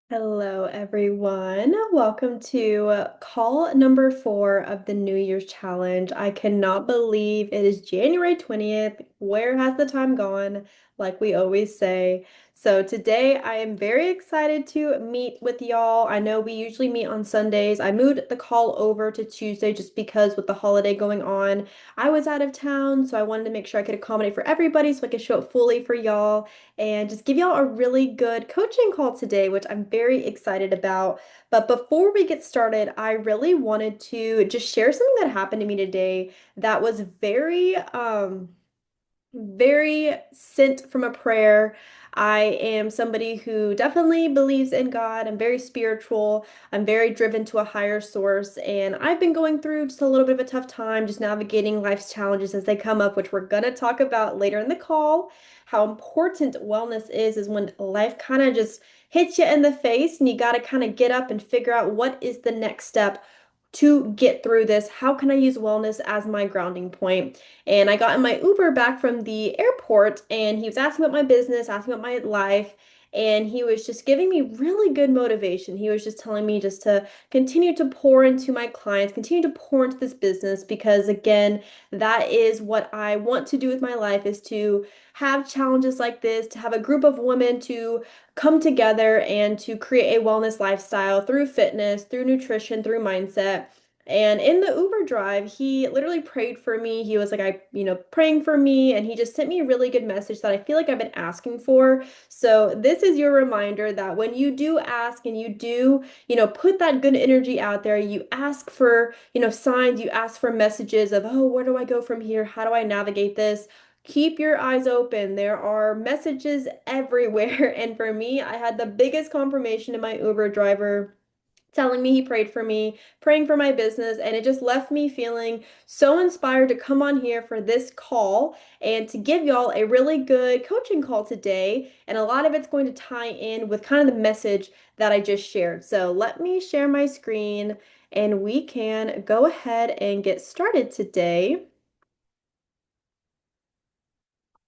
Hello, everyone. Welcome to call number 4 of the New Year's Challenge. I cannot believe it is January 20th. Where has the time gone? Like we always say. So today I am very excited to meet with y'all. I know we usually meet on Sundays. I moved the call over to Tuesday just because with the holiday going on, I was out of town, so I wanted to make sure I could accommodate for everybody so I could show up fully for y'all and just give y'all a really good coaching call today, which I'm very excited about. But before we get started, I really wanted to just share something that happened to me today that was very sent from a prayer. I am somebody who definitely believes in God. I'm very spiritual. I'm very driven to a higher source. And I've been going through just a little bit of a tough time, just navigating life's challenges as they come up, which we're going to talk about later in the call. How important wellness is when life kind of just hits you in the face and you got to kind of get up and figure out what is the next step to get through this. How can I use wellness as my grounding point? And I got in my Uber back from the airport, and he was asking about my business, asking about my life, and he was just giving me really good motivation. He was just telling me just to continue to pour into my clients, continue to pour into this business because again, that is what I want to do with my life is to have challenges like this, to have a group of women to come together and to create a wellness lifestyle through fitness, through nutrition, through mindset. And in the Uber drive, he literally prayed for me. He was like, praying for me. And he just sent me a really good message that I feel like I've been asking for. So this is your reminder that when you do ask and you do, put that good energy out there, you ask for, signs, you ask for messages of, oh, where do I go from here? How do I navigate this? Keep your eyes open. There are messages everywhere. And for me, I had the biggest confirmation in my Uber driver telling me he prayed for me, praying for my business, and it just left me feeling so inspired to come on here for this call and to give y'all a really good coaching call today. And a lot of it's going to tie in with kind of the message that I just shared. So let me share my screen and we can go ahead and get started today.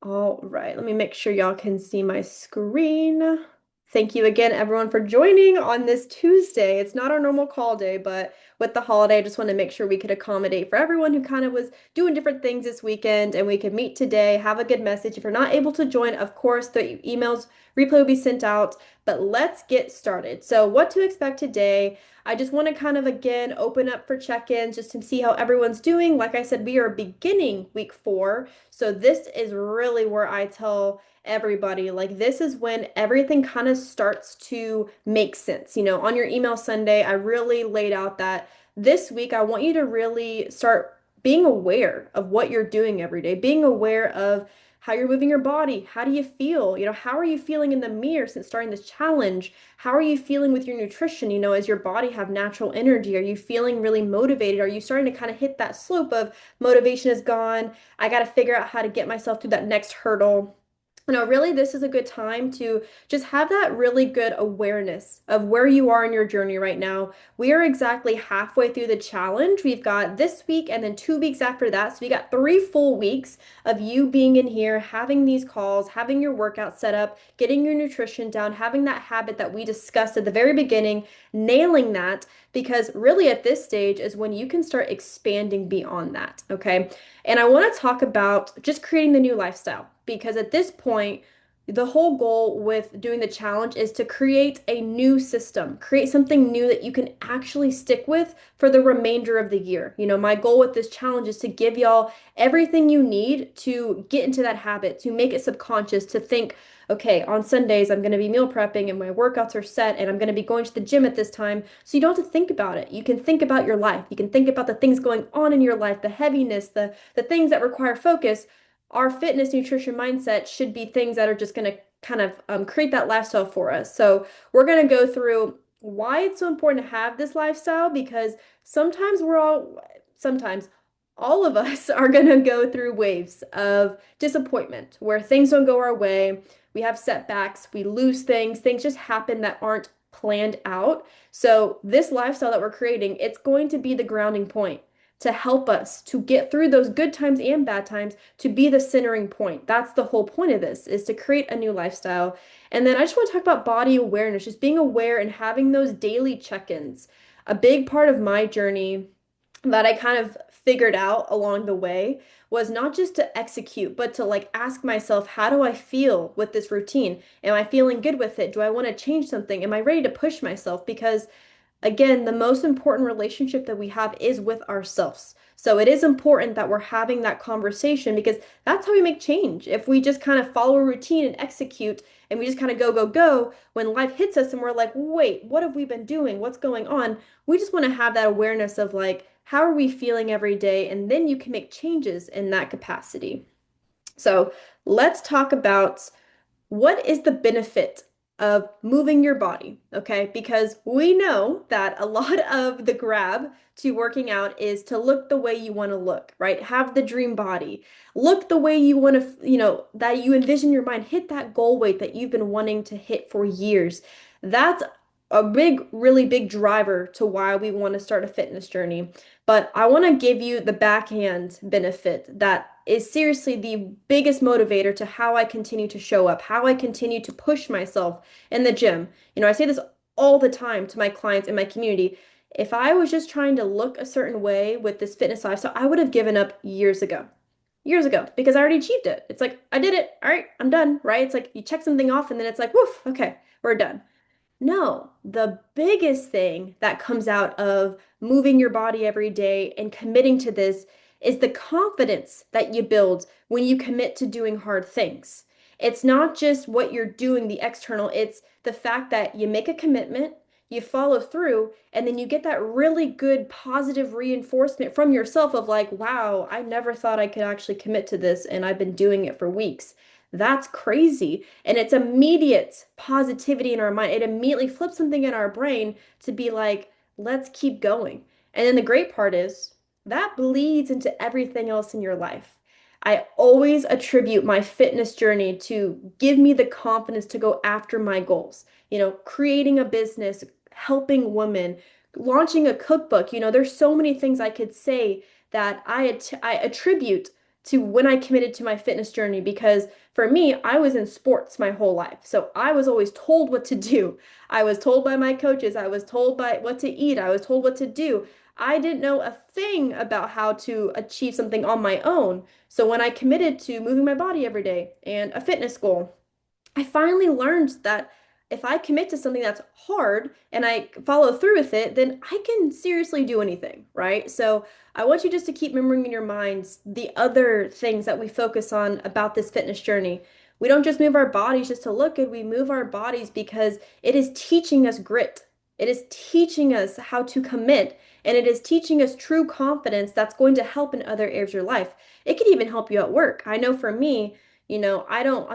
All right, let me make sure y'all can see my screen. Thank you again, everyone, for joining on this Tuesday. It's not our normal call day, but with the holiday, I just want to make sure we could accommodate for everyone who kind of was doing different things this weekend and we could meet today, have a good message. If you're not able to join, of course, the emails replay will be sent out, but let's get started. So, what to expect today? I just want to kind of again open up for check-ins just to see how everyone's doing. Like I said, we are beginning week 4. So this is really where I tell everybody, like this is when everything kind of starts to make sense. On your email Sunday, I really laid out that this week I want you to really start being aware of what you're doing every day, being aware of how you're moving your body. How do you feel? How are you feeling in the mirror since starting this challenge? How are you feeling with your nutrition? As your body have natural energy? Are you feeling really motivated? Are you starting to kind of hit that slope of motivation is gone? I got to figure out how to get myself through that next hurdle. Really, this is a good time to just have that really good awareness of where you are in your journey right now. We are exactly halfway through the challenge. We've got this week and then 2 weeks after that. So we got 3 full weeks of you being in here, having these calls, having your workout set up, getting your nutrition down, having that habit that we discussed at the very beginning, nailing that, because really at this stage is when you can start expanding beyond that. Okay. And I want to talk about just creating the new lifestyle because at this point, the whole goal with doing the challenge is to create a new system, create something new that you can actually stick with for the remainder of the year. My goal with this challenge is to give y'all everything you need to get into that habit, to make it subconscious, to think, okay, on Sundays, I'm going to be meal prepping and my workouts are set and I'm going to be going to the gym at this time. So you don't have to think about it. You can think about your life. You can think about the things going on in your life, the heaviness, the things that require focus. Our fitness, nutrition, mindset should be things that are just going to kind of create that lifestyle for us. So we're going to go through why it's so important to have this lifestyle because sometimes all of us are going to go through waves of disappointment where things don't go our way. We have setbacks, we lose things just happen that aren't planned out. So this lifestyle that we're creating, it's going to be the grounding point to help us to get through those good times and bad times, to be the centering point. That's the whole point of this, is to create a new lifestyle. And then I just want to talk about body awareness, just being aware and having those daily check-ins. A big part of my journey that I kind of figured out along the way was not just to execute, but to like ask myself, how do I feel with this routine? Am I feeling good with it? Do I want to change something? Am I ready to push myself? Because again, the most important relationship that we have is with ourselves. So it is important that we're having that conversation because that's how we make change. If we just kind of follow a routine and execute and we just kind of go, go, go, when life hits us and we're like, wait, what have we been doing? What's going on? We just want to have that awareness of like, how are we feeling every day? And then you can make changes in that capacity. So let's talk about what is the benefit of moving your body, okay? Because we know that a lot of the grab to working out is to look the way you want to look, right? Have the dream body. Look the way you want to, that you envision your mind, hit that goal weight that you've been wanting to hit for years. That's a big, really big driver to why we want to start a fitness journey. But I want to give you the backhand benefit that is seriously the biggest motivator to how I continue to show up, how I continue to push myself in the gym. I say this all the time to my clients in my community. If I was just trying to look a certain way with this fitness lifestyle, I would have given up years ago. Years ago, because I already achieved it. It's like, I did it. All right, I'm done, right? It's like you check something off and then it's like, woof, okay, we're done. No, the biggest thing that comes out of moving your body every day and committing to this is the confidence that you build when you commit to doing hard things. It's not just what you're doing, the external, it's the fact that you make a commitment, you follow through, and then you get that really good positive reinforcement from yourself of like, wow, I never thought I could actually commit to this, and I've been doing it for weeks. That's crazy. And it's immediate positivity in our mind. It immediately flips something in our brain to be like, let's keep going. And then the great part is that bleeds into everything else in your life. I always attribute my fitness journey to give me the confidence to go after my goals. Creating a business, helping women, launching a cookbook. There's so many things I could say that I attribute to when I committed to my fitness journey because for me, I was in sports my whole life. So I was always told what to do. I was told by my coaches, I was told by what to eat, I was told what to do. I didn't know a thing about how to achieve something on my own. So when I committed to moving my body every day and a fitness goal, I finally learned that if I commit to something that's hard and I follow through with it, then I can seriously do anything, right? So I want you just to keep remembering in your minds the other things that we focus on about this fitness journey. We don't just move our bodies just to look good, we move our bodies because it is teaching us grit. It is teaching us how to commit, and it is teaching us true confidence that's going to help in other areas of your life. It could even help you at work. I know for me, I'm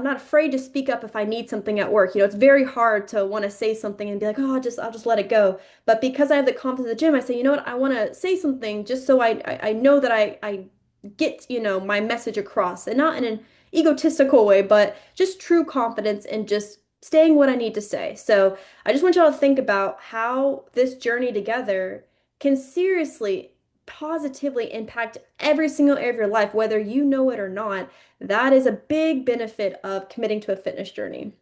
not afraid to speak up if I need something at work. It's very hard to want to say something and be like, oh, I'll just let it go. But because I have the confidence in the gym, I say, you know what, I want to say something just so I know that I get, my message across and not in an egotistical way, but just true confidence and just saying what I need to say. So I just want y'all to think about how this journey together can seriously positively impact every single area of your life, whether you know it or not. That is a big benefit of committing to a fitness journey.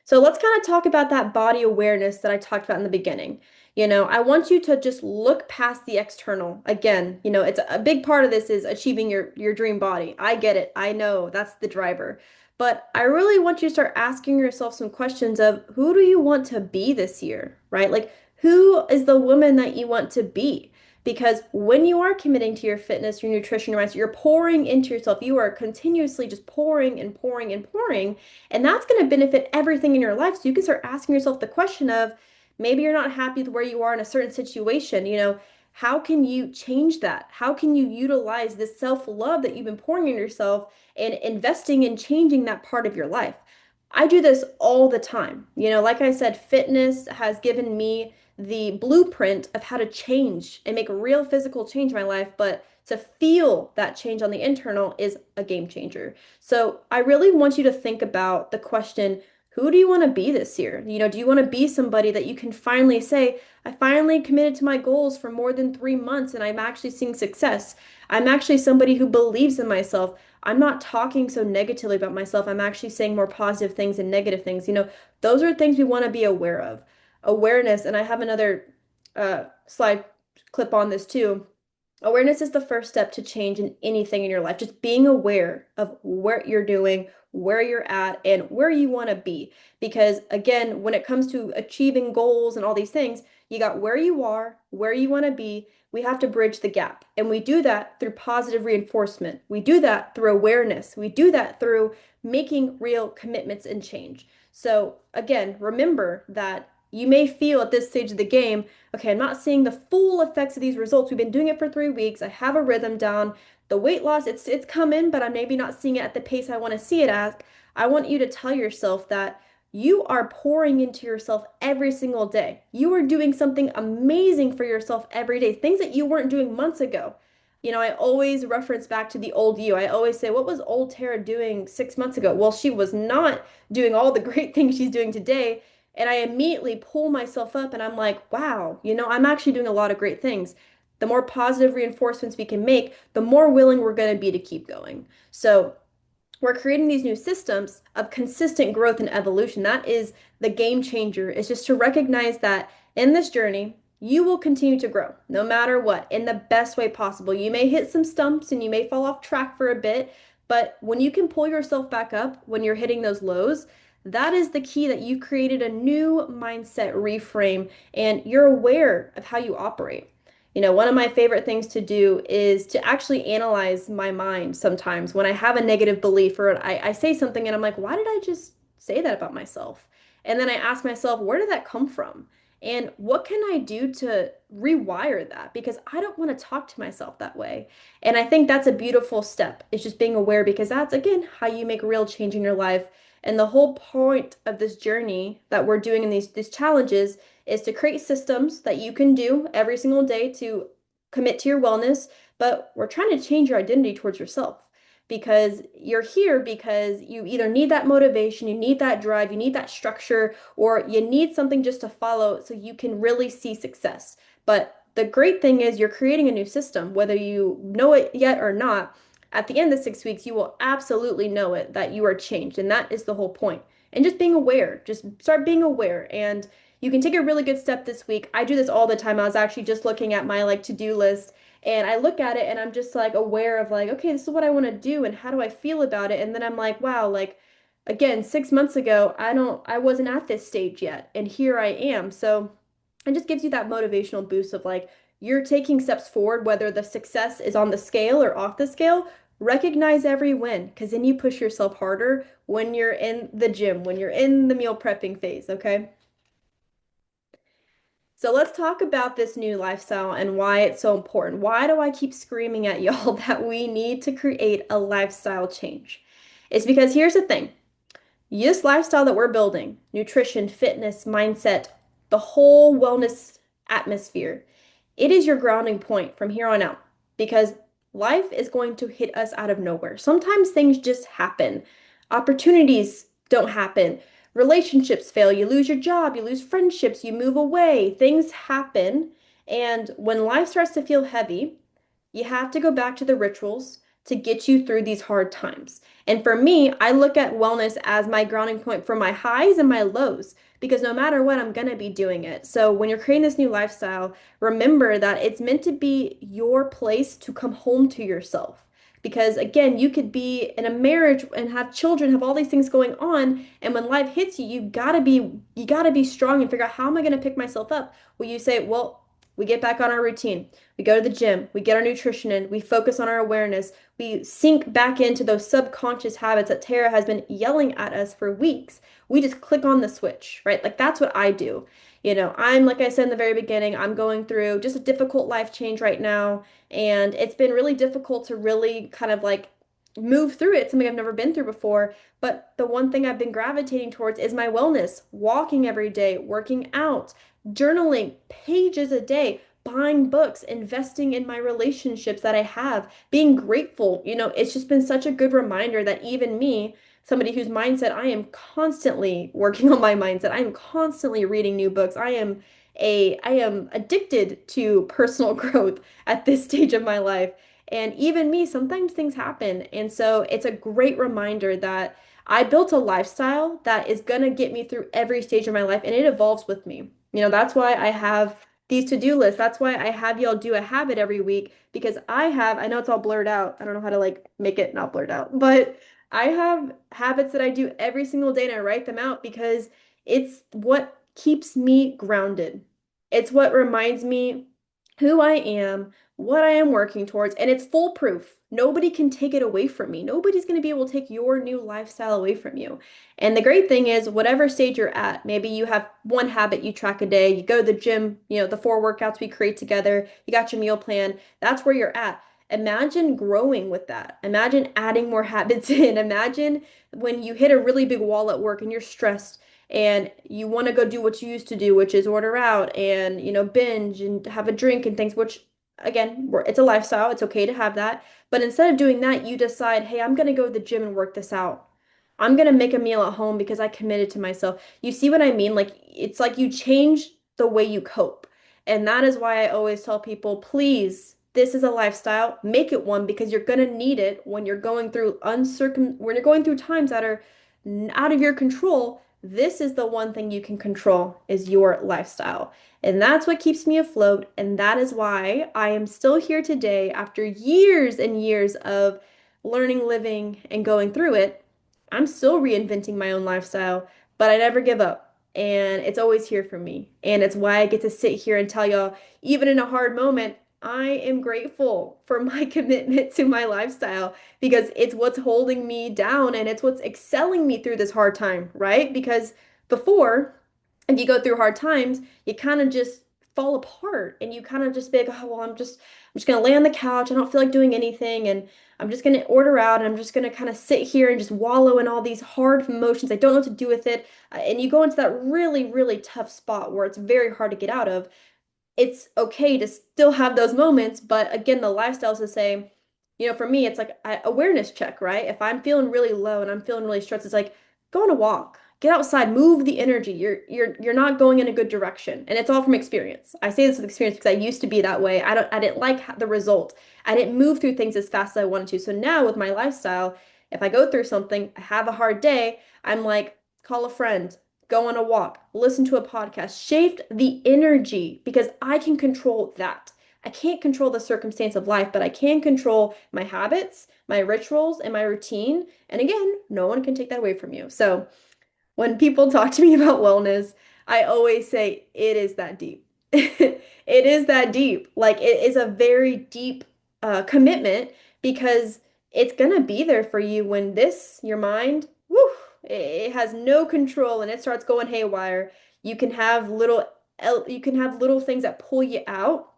So let's kind of talk about that body awareness that I talked about in the beginning. I want you to just look past the external. Again, it's a big part of this is achieving your dream body. I get it. I know that's the driver. But I really want you to start asking yourself some questions of who do you want to be this year, right? Like who is the woman that you want to be? Because when you are committing to your fitness, your nutrition, your mindset, you're pouring into yourself. You are continuously just pouring and pouring and pouring. And that's going to benefit everything in your life. So you can start asking yourself the question of maybe you're not happy with where you are in a certain situation. How can you change that? How can you utilize this self-love that you've been pouring in yourself and investing in changing that part of your life? I do this all the time. Like I said, fitness has given me the blueprint of how to change and make a real physical change in my life, but to feel that change on the internal is a game changer. So I really want you to think about the question, who do you want to be this year? Do you want to be somebody that you can finally say, I finally committed to my goals for more than 3 months and I'm actually seeing success. I'm actually somebody who believes in myself. I'm not talking so negatively about myself. I'm actually saying more positive things and negative things. Those are things we want to be aware of. Awareness, and I have another slide clip on this too. Awareness is the first step to change in anything in your life. Just being aware of what you're doing, where you're at, and where you want to be. Because again, when it comes to achieving goals and all these things, you got where you are, where you want to be. We have to bridge the gap. And we do that through positive reinforcement. We do that through awareness. We do that through making real commitments and change. So again, remember that you may feel at this stage of the game, okay, I'm not seeing the full effects of these results. We've been doing it for 3 weeks. I have a rhythm down. The weight loss, it's coming, but I'm maybe not seeing it at the pace I want to see it at. I want you to tell yourself that you are pouring into yourself every single day. You are doing something amazing for yourself every day, things that you weren't doing months ago. I always reference back to the old you. I always say, what was old Tara doing 6 months ago? Well, she was not doing all the great things she's doing today. And I immediately pull myself up and I'm like, wow, I'm actually doing a lot of great things. The more positive reinforcements we can make, the more willing we're going to be to keep going. So we're creating these new systems of consistent growth and evolution. That is the game changer, is just to recognize that in this journey, you will continue to grow no matter what in the best way possible. You may hit some stumps and you may fall off track for a bit, but when you can pull yourself back up when you're hitting those lows, that is the key that you've created a new mindset reframe and you're aware of how you operate. One of my favorite things to do is to actually analyze my mind sometimes when I have a negative belief or I say something and I'm like, why did I just say that about myself? And then I ask myself, where did that come from? And what can I do to rewire that? Because I don't want to talk to myself that way. And I think that's a beautiful step. It's just being aware because that's, again, how you make real change in your life. And the whole point of this journey that we're doing in these challenges is to create systems that you can do every single day to commit to your wellness, but we're trying to change your identity towards yourself because you're here because you either need that motivation, you need that drive, you need that structure, or you need something just to follow so you can really see success. But the great thing is you're creating a new system, whether you know it yet or not. At the end of the 6 weeks, you will absolutely know it that you are changed, and that is the whole point. And just being aware, just start being aware. And you can take a really good step this week. I do this all the time. I was actually just looking at my to-do list and I look at it and I'm just aware of okay, this is what I want to do and how do I feel about it? And then I'm like, wow, again, 6 months ago, I wasn't at this stage yet. And here I am. So it just gives you that motivational boost of you're taking steps forward, whether the success is on the scale or off the scale. Recognize every win because then you push yourself harder when you're in the gym, when you're in the meal prepping phase, okay? So let's talk about this new lifestyle and why it's so important. Why do I keep screaming at y'all that we need to create a lifestyle change? It's because here's the thing. This lifestyle that we're building, nutrition, fitness, mindset, the whole wellness atmosphere, it is your grounding point from here on out because life is going to hit us out of nowhere. Sometimes things just happen. Opportunities don't happen. Relationships fail. You lose your job, you lose friendships, you move away. Things happen. And when life starts to feel heavy, you have to go back to the rituals to get you through these hard times. And for me, I look at wellness as my grounding point for my highs and my lows because no matter what, I'm going to be doing it. So when you're creating this new lifestyle, remember that it's meant to be your place to come home to yourself. Because again, you could be in a marriage and have children, have all these things going on, and when life hits you, you gotta be strong and figure out how am I going to pick myself up? Well, you say, well, we get back on our routine. We go to the gym, we get our nutrition in, we focus on our awareness, we sink back into those subconscious habits that Tara has been yelling at us for weeks. We just click on the switch, right? That's what I do. I'm, like I said in the very beginning, I'm going through just a difficult life change right now, and it's been really difficult to really kind of move through it, something I've never been through before. But the one thing I've been gravitating towards is my wellness, walking every day, working out, journaling pages a day, buying books, investing in my relationships that I have, being grateful. It's just been such a good reminder that even me, somebody whose mindset I am constantly working on my mindset. I am constantly reading new books. I am addicted to personal growth at this stage of my life. And even me, sometimes things happen. And so it's a great reminder that I built a lifestyle that is going to get me through every stage of my life and it evolves with me. That's why I have these to-do lists. That's why I have y'all do a habit every week because I know it's all blurred out. I don't know how to like make it not blurred out, but I have habits that I do every single day and I write them out because it's what keeps me grounded. It's what reminds me who I am, what I am working towards, and it's foolproof. Nobody can take it away from me. Nobody's going to be able to take your new lifestyle away from you. And the great thing is, whatever stage you're at, maybe you have one habit you track a day, you go to the gym, the 4 workouts we create together, you got your meal plan, that's where you're at. Imagine growing with that. Imagine adding more habits in. Imagine when you hit a really big wall at work and you're stressed and you want to go do what you used to do, which is order out and, binge and have a drink and things, which again, it's a lifestyle. It's okay to have that. But instead of doing that, you decide, hey, I'm going to go to the gym and work this out. I'm going to make a meal at home because I committed to myself. You see what I mean? Like, it's like you change the way you cope. And that is why I always tell people, please, this is a lifestyle. Make it one because you're going to need it when you're going through when you're going through times that are out of your control. This is the one thing you can control is your lifestyle. And that's what keeps me afloat. And that is why I am still here today after years and years of learning, living, and going through it. I'm still reinventing my own lifestyle, but I never give up. And it's always here for me. And it's why I get to sit here and tell y'all, even in a hard moment, I am grateful for my commitment to my lifestyle because it's what's holding me down and it's what's excelling me through this hard time, right? Because before, if you go through hard times, you kind of just fall apart and you kind of just be like, oh, well, I'm just gonna lay on the couch. I don't feel like doing anything, and I'm just gonna order out, and I'm just gonna kind of sit here and just wallow in all these hard emotions. I don't know what to do with it, and you go into that really, really tough spot where it's very hard to get out of. It's okay to still have those moments, but again, the lifestyle is the same. For me, it's like awareness check, right? If I'm feeling really low and I'm feeling really stressed, it's like go on a walk, get outside, move the energy. You're not going in a good direction, and it's all from experience. I say this with experience because I used to be that way. I didn't like the result. I didn't move through things as fast as I wanted to. So now with my lifestyle, if I go through something, I have a hard day, I'm like, call a friend, go on a walk, listen to a podcast, shift the energy because I can control that. I can't control the circumstance of life, but I can control my habits, my rituals, and my routine. And again, no one can take that away from you. So when people talk to me about wellness, I always say it is that deep. It is that deep. Like it is a very deep commitment because it's gonna be there for you when your mind, woo, it has no control and it starts going haywire. You can have you can have little things that pull you out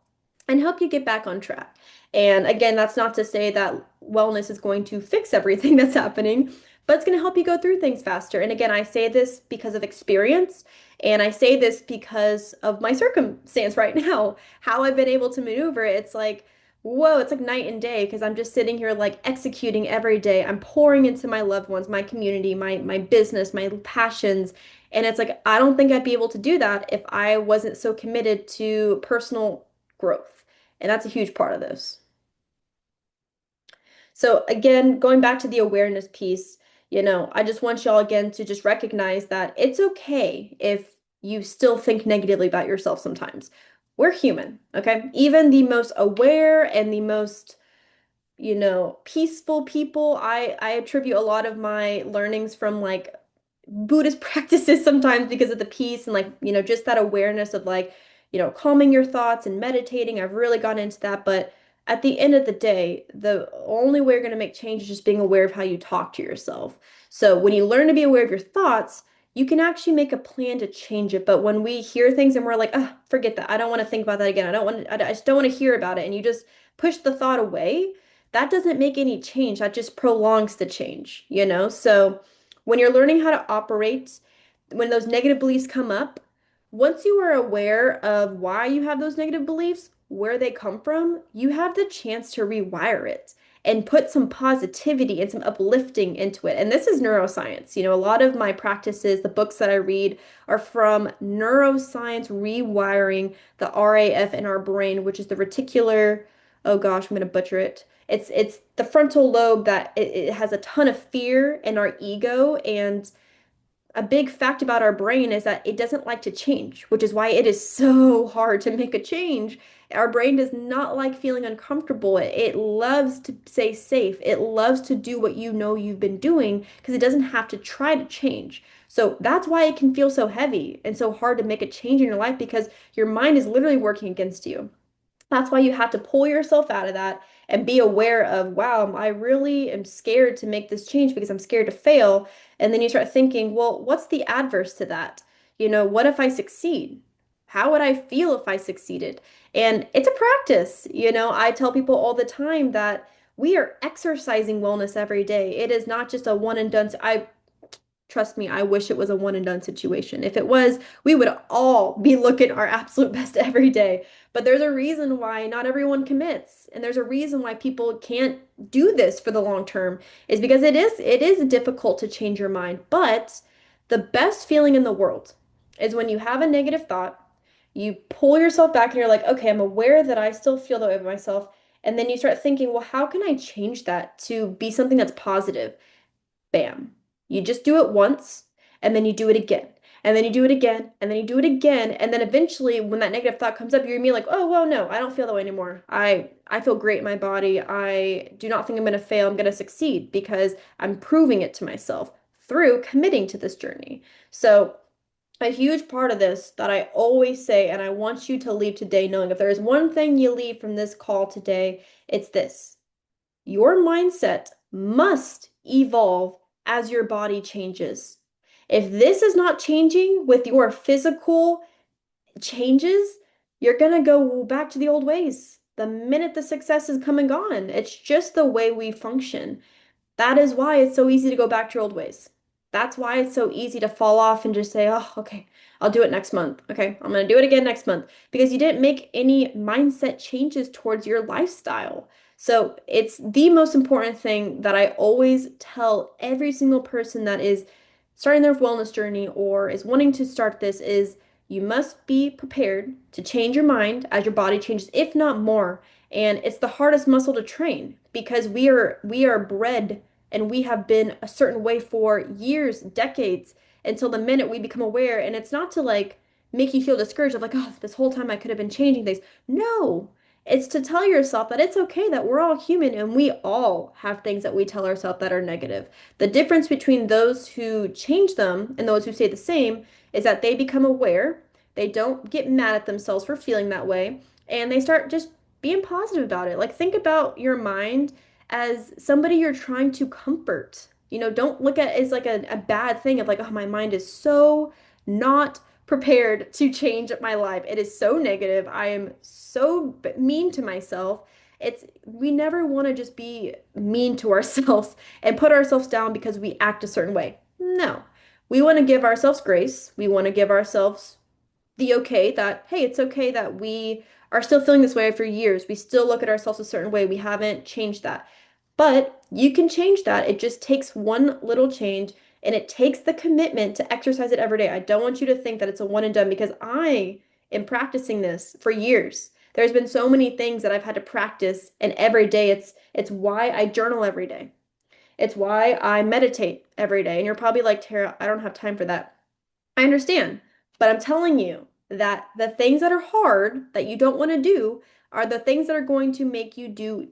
and help you get back on track. And again, that's not to say that wellness is going to fix everything that's happening, but it's going to help you go through things faster. And again, I say this because of experience, and I say this because of my circumstance right now, how I've been able to maneuver. It's like, whoa, it's like night and day because I'm just sitting here like executing every day. I'm pouring into my loved ones, my community, my business, my passions. And it's like, I don't think I'd be able to do that if I wasn't so committed to personal growth. And that's a huge part of this. So again, going back to the awareness piece, I just want y'all again to just recognize that it's okay if you still think negatively about yourself sometimes. We're human, okay? Even the most aware and the most, peaceful people, I attribute a lot of my learnings from like Buddhist practices sometimes because of the peace and like, just that awareness of like, calming your thoughts and meditating. I've really gone into that, but at the end of the day, the only way you're going to make change is just being aware of how you talk to yourself. So when you learn to be aware of your thoughts, you can actually make a plan to change it. But when we hear things and we're like, oh, forget that. I don't want to think about that again. I just don't want to hear about it. And you just push the thought away, that doesn't make any change. That just prolongs the change. So when you're learning how to operate, when those negative beliefs come up, once you are aware of why you have those negative beliefs, where they come from, you have the chance to rewire it. and put some positivity and some uplifting into it. And this is neuroscience. A lot of my practices, the books that I read are from neuroscience rewiring the RAF in our brain, which is the reticular, oh gosh, I'm going to butcher it. It's the frontal lobe that it has a ton of fear in our ego, and a big fact about our brain is that it doesn't like to change, which is why it is so hard to make a change. Our brain does not like feeling uncomfortable. It loves to stay safe. It loves to do what you know you've been doing because it doesn't have to try to change. So that's why it can feel so heavy and so hard to make a change in your life because your mind is literally working against you. That's why you have to pull yourself out of that and be aware of, wow, I really am scared to make this change because I'm scared to fail. And then you start thinking, well, what's the adverse to that? What if I succeed? How would I feel if I succeeded? And it's a practice. I tell people all the time that we are exercising wellness every day. It is not just a one and done. I Trust me, I wish it was a one and done situation. If it was, we would all be looking our absolute best every day. But there's a reason why not everyone commits. And there's a reason why people can't do this for the long term is because it is difficult to change your mind. But the best feeling in the world is when you have a negative thought, you pull yourself back and you're like, okay, I'm aware that I still feel that way about myself. And then you start thinking, well, how can I change that to be something that's positive? Bam. You just do it once, and then you do it again. And then you do it again, and then you do it again, and then eventually when that negative thought comes up, you're gonna be like, "Oh, well, no, I don't feel that way anymore. I feel great in my body. I do not think I'm gonna fail. I'm gonna succeed because I'm proving it to myself through committing to this journey." So, a huge part of this that I always say, and I want you to leave today knowing if there is one thing you leave from this call today, it's this. Your mindset must evolve as your body changes. If this is not changing with your physical changes, you're going to go back to the old ways. The minute the success is come and gone, it's just the way we function. That is why it's so easy to go back to your old ways. That's why it's so easy to fall off and just say, oh, okay, I'll do it next month. Okay, I'm going to do it again next month because you didn't make any mindset changes towards your lifestyle. So it's the most important thing that I always tell every single person that is starting their wellness journey or is wanting to start this is you must be prepared to change your mind as your body changes, if not more. And it's the hardest muscle to train because we are bred and we have been a certain way for years, decades, until the minute we become aware. And it's not to like make you feel discouraged of like, oh, this whole time I could have been changing things. No, it's to tell yourself that it's okay that we're all human and we all have things that we tell ourselves that are negative. The difference between those who change them and those who stay the same is that they become aware, they don't get mad at themselves for feeling that way, and they start just being positive about it. Like, think about your mind as somebody you're trying to comfort. Don't look at it as like a bad thing of like, oh, my mind is so not prepared to change my life. It is so negative. I am so mean to myself. We never want to just be mean to ourselves and put ourselves down because we act a certain way. No. We want to give ourselves grace. We want to give ourselves the okay that, hey, it's okay that we are still feeling this way after years. We still look at ourselves a certain way. We haven't changed that. But you can change that. It just takes one little change and it takes the commitment to exercise it every day. I don't want you to think that it's a one and done because I am practicing this for years. There's been so many things that I've had to practice and every day it's why I journal every day. It's why I meditate every day. And you're probably like, Tara, I don't have time for that. I understand, but I'm telling you that the things that are hard that you don't want to do are the things that are going to make you do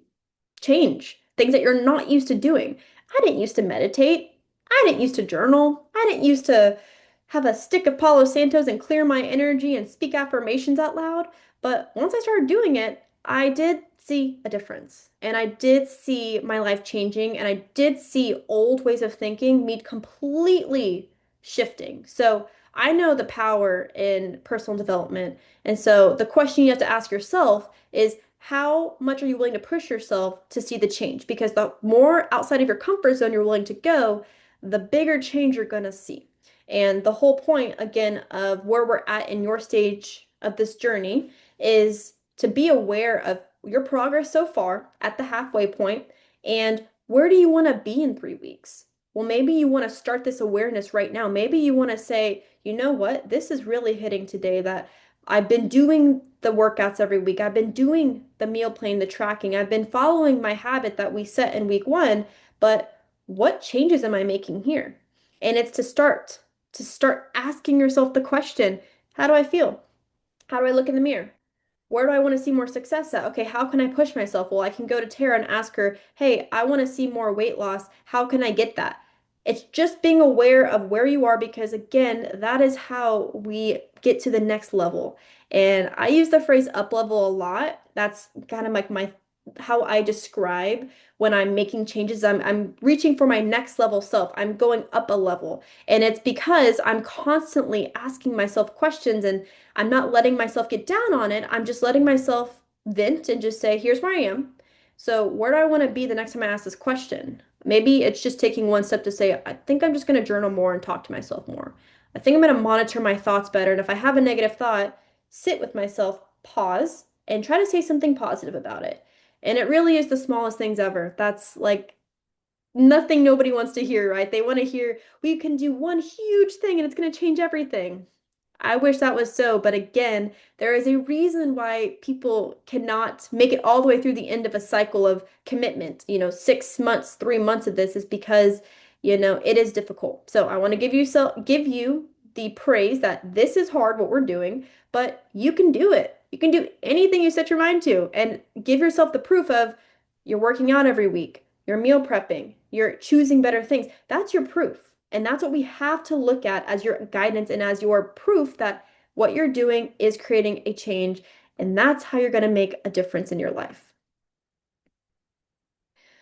change, things that you're not used to doing. I didn't used to meditate. I didn't used to journal. I didn't used to have a stick of Palo Santos and clear my energy and speak affirmations out loud. But once I started doing it, I did see a difference. And I did see my life changing. And I did see old ways of thinking me completely shifting. So I know the power in personal development. And so the question you have to ask yourself is, how much are you willing to push yourself to see the change? Because the more outside of your comfort zone you're willing to go, the bigger change you're going to see. And the whole point, again, of where we're at in your stage of this journey is to be aware of your progress so far at the halfway point And where do you want to be in 3 weeks? Well, maybe you want to start this awareness right now. Maybe you want to say, you know what, this is really hitting today that I've been doing the workouts every week. I've been doing the meal plan, the tracking. I've been following my habit that we set in week one, but what changes am I making here? And it's to start asking yourself the question, how do I feel? How do I look in the mirror? Where do I want to see more success at? Okay, how can I push myself? Well, I can go to Tara and ask her, hey, I want to see more weight loss. How can I get that? It's just being aware of where you are because, again, that is how we get to the next level. And I use the phrase up level a lot. That's kind of like my how I describe when I'm making changes. I'm reaching for my next level self. I'm going up a level. And it's because I'm constantly asking myself questions and I'm not letting myself get down on it. I'm just letting myself vent and just say, here's where I am. So, where do I want to be the next time I ask this question? Maybe it's just taking one step to say, I think I'm just going to journal more and talk to myself more. I think I'm going to monitor my thoughts better. And if I have a negative thought, sit with myself, pause, and try to say something positive about it. And it really is the smallest things ever. That's like nothing nobody wants to hear, right? They want to hear, we can do one huge thing and it's going to change everything. I wish that was so, but again, there is a reason why people cannot make it all the way through the end of a cycle of commitment. 6 months, 3 months of this is because, it is difficult. So I want to give you the praise that this is hard what we're doing, but you can do it. You can do anything you set your mind to, and give yourself the proof of you're working out every week, you're meal prepping, you're choosing better things. That's your proof. And that's what we have to look at as your guidance and as your proof that what you're doing is creating a change. And that's how you're going to make a difference in your life.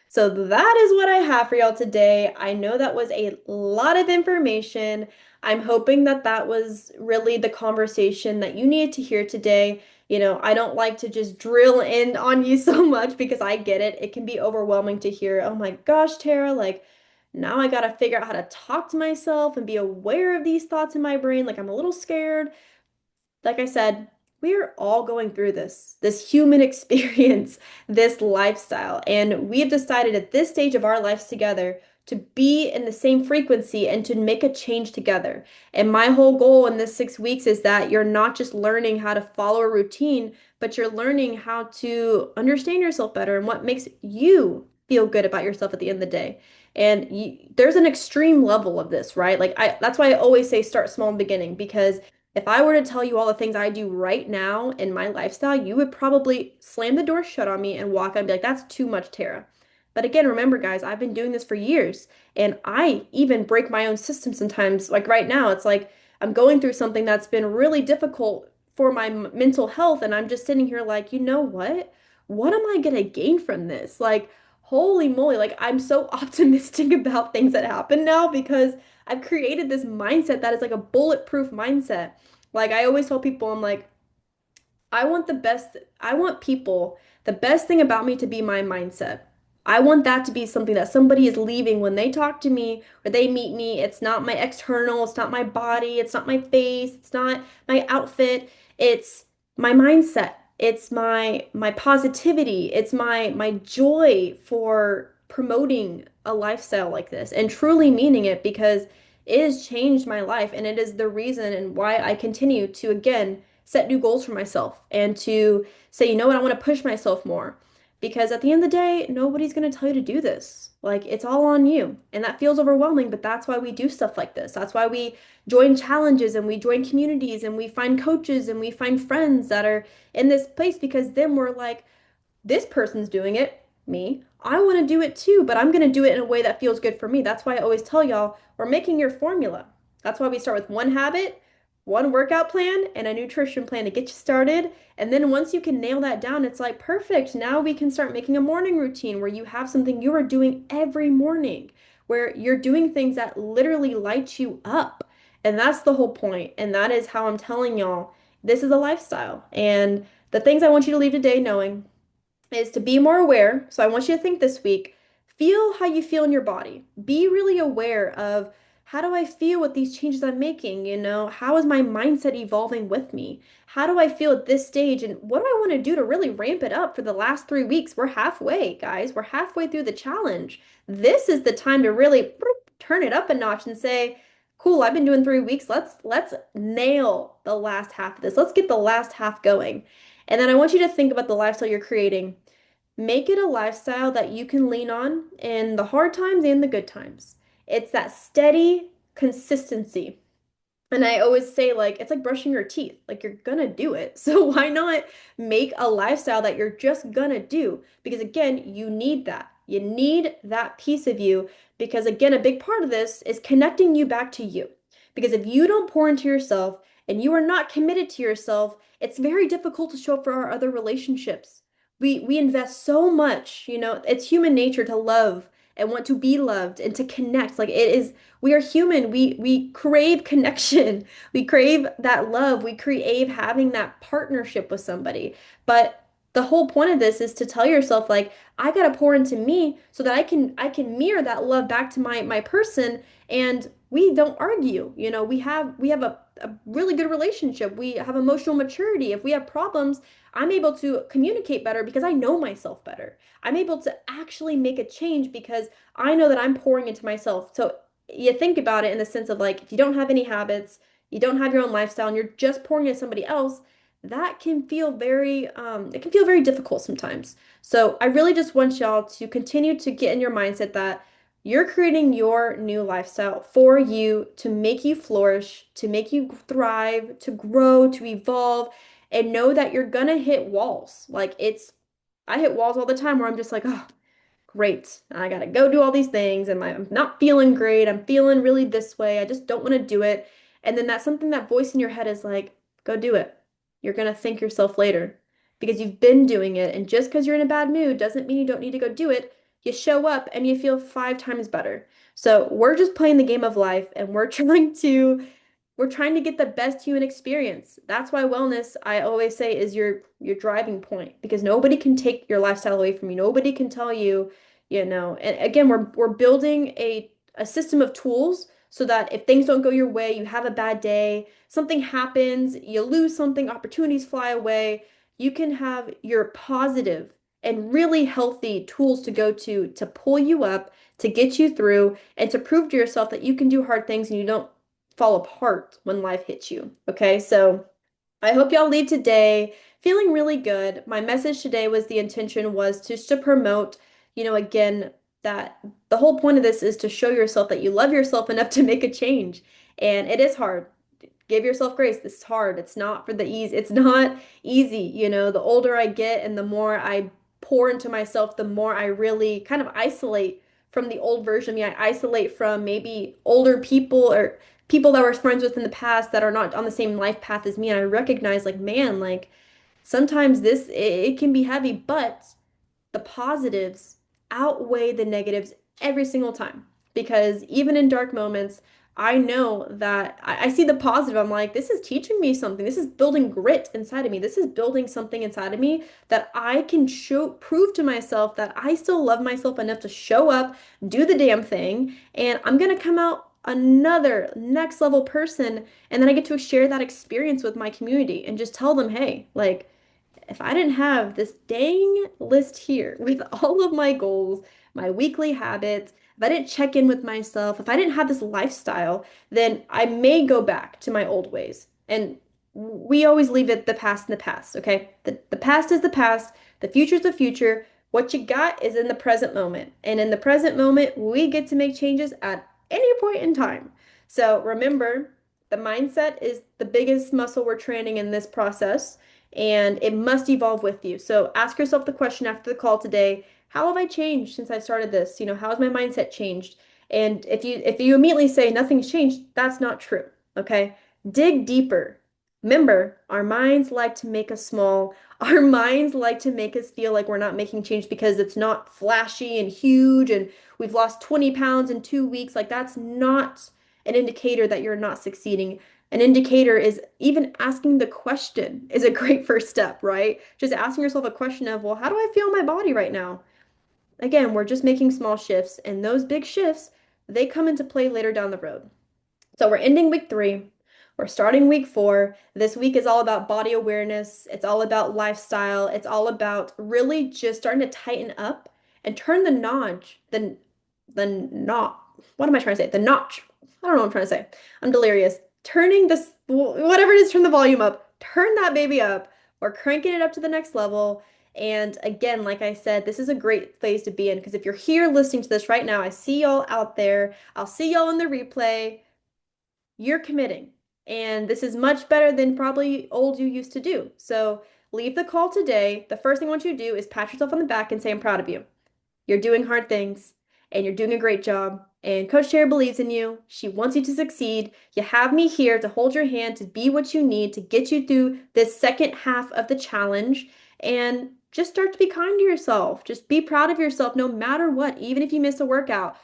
So that is what I have for y'all today. I know that was a lot of information. I'm hoping that that was really the conversation that you needed to hear today. I don't like to just drill in on you so much because I get it. It can be overwhelming to hear, oh my gosh, Tara, like now I gotta figure out how to talk to myself and be aware of these thoughts in my brain. Like I'm a little scared. Like I said, we are all going through this human experience, this lifestyle. And we have decided at this stage of our lives together to be in the same frequency and to make a change together. And my whole goal in this 6 weeks is that you're not just learning how to follow a routine, but you're learning how to understand yourself better and what makes you feel good about yourself at the end of the day. And there's an extreme level of this, right? That's why I always say start small in the beginning because if I were to tell you all the things I do right now in my lifestyle, you would probably slam the door shut on me and walk out and be like, that's too much, Tara. But again, remember, guys, I've been doing this for years and I even break my own system sometimes. Like right now, it's like I'm going through something that's been really difficult for my mental health. And I'm just sitting here like, you know what? What am I gonna gain from this? Like, holy moly, like I'm so optimistic about things that happen now because I've created this mindset that is like a bulletproof mindset. Like I always tell people, I'm like, I want the best, I want people, the best thing about me to be my mindset. I want that to be something that somebody is leaving when they talk to me or they meet me. It's not my external, it's not my body, it's not my face, it's not my outfit, it's my mindset. It's my positivity, it's my joy for promoting a lifestyle like this and truly meaning it because it has changed my life and it is the reason and why I continue to again set new goals for myself and to say, you know what, I want to push myself more. Because at the end of the day, nobody's going to tell you to do this. Like, it's all on you. And that feels overwhelming, but that's why we do stuff like this. That's why we join challenges and we join communities and we find coaches and we find friends that are in this place because then we're like, this person's doing it, me. I want to do it too, but I'm going to do it in a way that feels good for me. That's why I always tell y'all, we're making your formula. That's why we start with one habit, one workout plan, and a nutrition plan to get you started. And then once you can nail that down, it's like perfect. Now we can start making a morning routine where you have something you are doing every morning, where you're doing things that literally light you up. And that's the whole point. And that is how I'm telling y'all this is a lifestyle. And the things I want you to leave today knowing is to be more aware. So I want you to think this week, feel how you feel in your body. Be really aware of How do I feel with these changes I'm making? How is my mindset evolving with me? How do I feel at this stage? And what do I want to do to really ramp it up for the last 3 weeks? We're halfway, guys. We're halfway through the challenge. This is the time to really turn it up a notch and say, cool, I've been doing 3 weeks. Let's nail the last half of this. Let's get the last half going. And then I want you to think about the lifestyle you're creating. Make it a lifestyle that you can lean on in the hard times and the good times. It's that steady consistency. And I always say, like, it's like brushing your teeth. Like, you're gonna do it. So why not make a lifestyle that you're just gonna do? Because again, you need that. You need that piece of you. Because again, a big part of this is connecting you back to you. Because if you don't pour into yourself and you are not committed to yourself, it's very difficult to show up for our other relationships. We invest so much, it's human nature to love and want to be loved and to connect. Like it is we are human. We crave connection. We crave that love. We crave having that partnership with somebody. But the whole point of this is to tell yourself like I gotta pour into me so that I can mirror that love back to my person and we don't argue. We have a really good relationship. We have emotional maturity. If we have problems, I'm able to communicate better because I know myself better. I'm able to actually make a change because I know that I'm pouring into myself. So you think about it in the sense of like, if you don't have any habits, you don't have your own lifestyle, and you're just pouring into somebody else, that can feel it can feel very difficult sometimes. So I really just want y'all to continue to get in your mindset that you're creating your new lifestyle for you to make you flourish, to make you thrive, to grow, to evolve, and know that you're gonna hit walls. I hit walls all the time where I'm just like, oh, great. I gotta go do all these things and I'm not feeling great. I'm feeling really this way. I just don't want to do it. And then that's something that voice in your head is like, go do it. You're gonna thank yourself later because you've been doing it. And just because you're in a bad mood doesn't mean you don't need to go do it. You show up and you feel 5 times better. So we're just playing the game of life and we're trying to get the best human experience. That's why wellness, I always say, is your driving point because nobody can take your lifestyle away from you. Nobody can tell you, And again, we're building a system of tools so that if things don't go your way, you have a bad day, something happens, you lose something, opportunities fly away, you can have your positive and really healthy tools to go to pull you up, to get you through, and to prove to yourself that you can do hard things and you don't fall apart when life hits you. Okay, so I hope y'all leave today feeling really good. My message today was the intention was just to promote, again, that the whole point of this is to show yourself that you love yourself enough to make a change. And it is hard. Give yourself grace. This is hard. It's not for the easy. It's not easy. The older I get and the more I pour into myself, the more I really kind of isolate from the old version of me. I isolate from maybe older people or people that I was friends with in the past that are not on the same life path as me. And I recognize like, man, like sometimes it can be heavy, but the positives outweigh the negatives every single time. Because even in dark moments, I know that I see the positive. I'm like, this is teaching me something. This is building grit inside of me. This is building something inside of me that I can prove to myself that I still love myself enough to show up, do the damn thing, and I'm gonna come out another next level person. And then I get to share that experience with my community and just tell them, hey, like, if I didn't have this dang list here with all of my goals, my weekly habits, if I didn't check in with myself, if I didn't have this lifestyle, then I may go back to my old ways. And we always leave it the past in the past, okay? The past is the past, the future is the future. What you got is in the present moment. And in the present moment, we get to make changes at any point in time. So remember, the mindset is the biggest muscle we're training in this process and it must evolve with you. So ask yourself the question after the call today, how have I changed since I started this? How has my mindset changed? And if you immediately say nothing's changed, that's not true. Okay? Dig deeper. Remember, our minds like to make us small. Our minds like to make us feel like we're not making change because it's not flashy and huge and we've lost 20 pounds in 2 weeks. Like that's not an indicator that you're not succeeding. An indicator is even asking the question is a great first step, right? Just asking yourself a question of, well, how do I feel in my body right now? Again, we're just making small shifts, and those big shifts they come into play later down the road. So we're ending week 3. We're starting week 4. This week is all about body awareness. It's all about lifestyle. It's all about really just starting to tighten up and turn the notch, the knot. What am I trying to say? The notch. I don't know what I'm trying to say. I'm delirious. Turning this, whatever it is, turn the volume up. Turn that baby up. We're cranking it up to the next level. And again, like I said, this is a great phase to be in because if you're here listening to this right now, I see y'all out there. I'll see y'all in the replay. You're committing. And this is much better than probably old you used to do. So leave the call today. The first thing I want you to do is pat yourself on the back and say, I'm proud of you. You're doing hard things and you're doing a great job. And Coach Tara believes in you. She wants you to succeed. You have me here to hold your hand, to be what you need, to get you through this second half of the challenge. And just start to be kind to yourself. Just be proud of yourself no matter what, even if you miss a workout.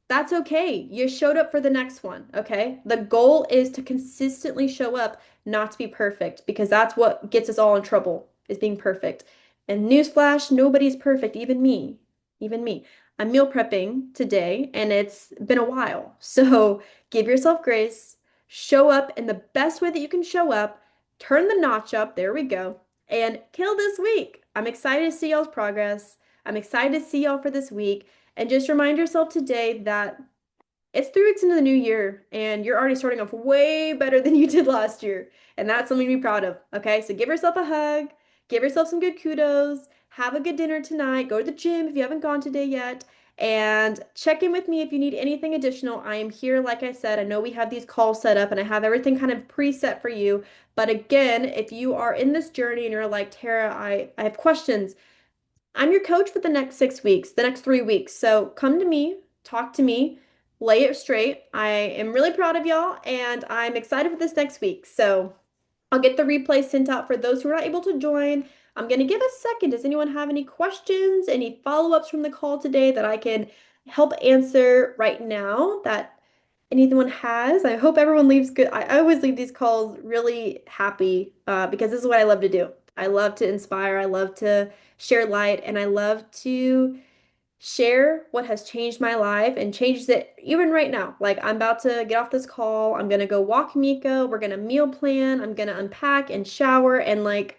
That's okay. You showed up for the next one, okay? The goal is to consistently show up, not to be perfect, because that's what gets us all in trouble, is being perfect. And newsflash, nobody's perfect, even me. Even me. I'm meal prepping today, and it's been a while. So give yourself grace, show up in the best way that you can show up, turn the notch up, there we go, and kill this week. I'm excited to see y'all's progress. I'm excited to see y'all for this week. And just remind yourself today that it's 3 weeks into the new year and you're already starting off way better than you did last year. And that's something to be proud of. Okay. So give yourself a hug, give yourself some good kudos, have a good dinner tonight, go to the gym if you haven't gone today yet, and check in with me if you need anything additional. I am here, like I said. I know we have these calls set up and I have everything kind of preset for you. But again, if you are in this journey and you're like, Tara, I have questions. I'm your coach for the next 6 weeks, the next 3 weeks. So come to me, talk to me, lay it straight. I am really proud of y'all and I'm excited for this next week. So I'll get the replay sent out for those who are not able to join. I'm going to give a second. Does anyone have any questions, any follow-ups from the call today that I can help answer right now that anyone has? I hope everyone leaves good. I always leave these calls really happy because this is what I love to do. I love to inspire. I love to share light, and I love to share what has changed my life and changes it even right now. Like I'm about to get off this call. I'm gonna go walk Mika. We're gonna meal plan. I'm gonna unpack and shower and like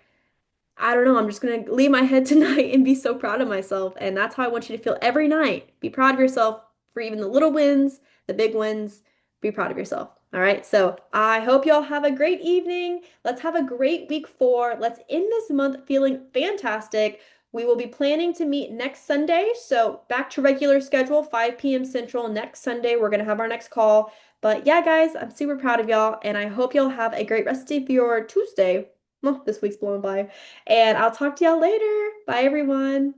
I don't know, I'm just gonna leave my head tonight and be so proud of myself. And that's how I want you to feel every night. Be proud of yourself for even the little wins, the big wins. Be proud of yourself. All right. So I hope y'all have a great evening. Let's have a great week 4. Let's end this month feeling fantastic. We will be planning to meet next Sunday. So back to regular schedule, 5 p.m. Central next Sunday. We're going to have our next call. But yeah, guys, I'm super proud of y'all. And I hope y'all have a great rest of your Tuesday. Well, this week's blown by. And I'll talk to y'all later. Bye, everyone.